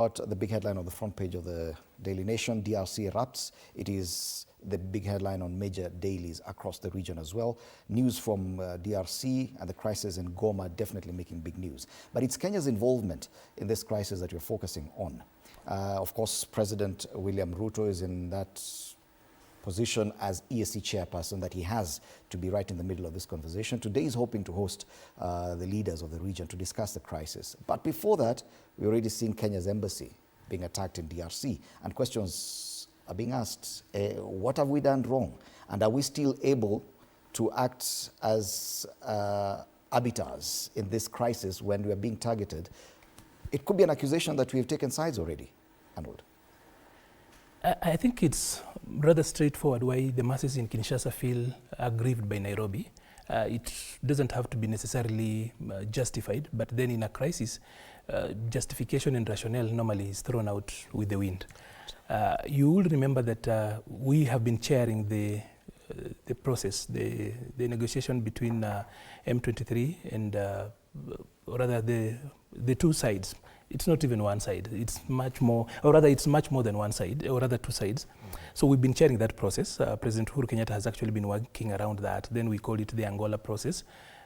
The big headline on the front page of the Daily Nation, DRC erupts. It is the big headline on major dailies across the region as well. News from DRC and the crisis in Goma definitely making big news. But it's Kenya's involvement in this crisis that we're focusing on. Of course, President William Ruto is in that position as EAC chairperson that he has to be right in the middle of this conversation. Today he's hoping to host the leaders of the region to discuss the crisis. But before that, we're already seeing Kenya's embassy being attacked in DRC, and questions are being asked. What have we done wrong? And are we still able to act as arbiters in this crisis when we are being targeted? It could be an accusation that we've taken sides already, Arnold. I think it's rather straightforward why the masses in Kinshasa feel aggrieved by Nairobi. It doesn't have to be necessarily justified, but then in a crisis, justification and rationale normally is thrown out with the wind. You will remember that we have been chairing the process, the negotiation between M23 and rather the two sides. It's not even one side. It's much more, or rather it's much more than one side, or rather two sides. So we've been chairing that process. President Uhuru Kenyatta has actually been working around that. Then we called it the Angola process.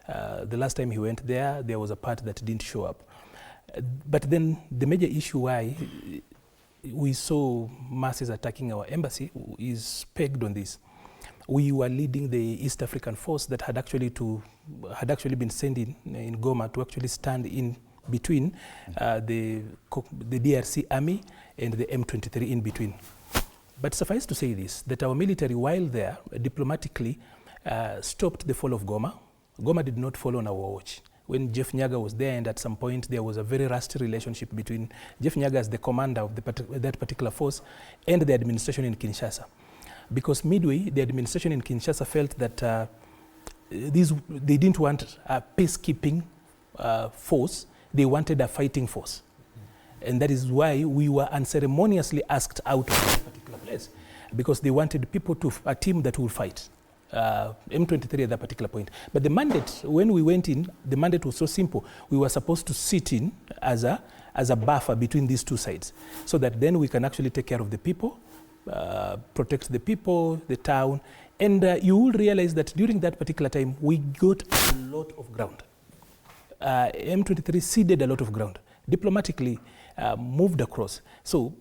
The last time he went there, there was a part that didn't show up. But then the major issue why we saw masses attacking our embassy is pegged on this. We were leading the East African force that had actually been sent in Goma to actually stand in between the DRC army and the M23 in between. But suffice to say this, that our military, while there, diplomatically stopped the fall of Goma. Goma did not fall on our watch. When Jeff Nyaga was there, and at some point there was a very rusty relationship between Jeff Nyaga as the commander of that particular force and the administration in Kinshasa. Because midway, the administration in Kinshasa felt that they didn't want a peacekeeping force, they wanted a fighting force. And that is why we were unceremoniously asked out of that particular place, because they wanted people a team that will fight. M23 at that particular point. But the mandate, when we went in, the mandate was so simple. We were supposed to sit in as a buffer between these two sides, so that then we can actually take care of the people, protect the people, the town. And you will realize that during that particular time, we got a lot of ground. M23 ceded a lot of ground, diplomatically moved across. So,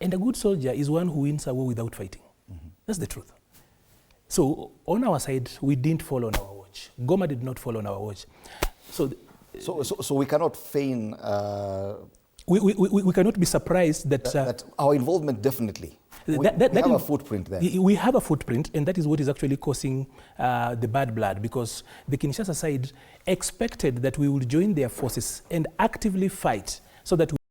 and a good soldier is one who wins a war without fighting. That's the truth. So on our side, we didn't fall on our watch. Goma did not fall on our watch. So we cannot feign... We cannot be surprised that our involvement definitely. We have a footprint there. We have a footprint, and that is what is actually causing the bad blood, because the Kinshasa side expected that we would join their forces and actively fight so that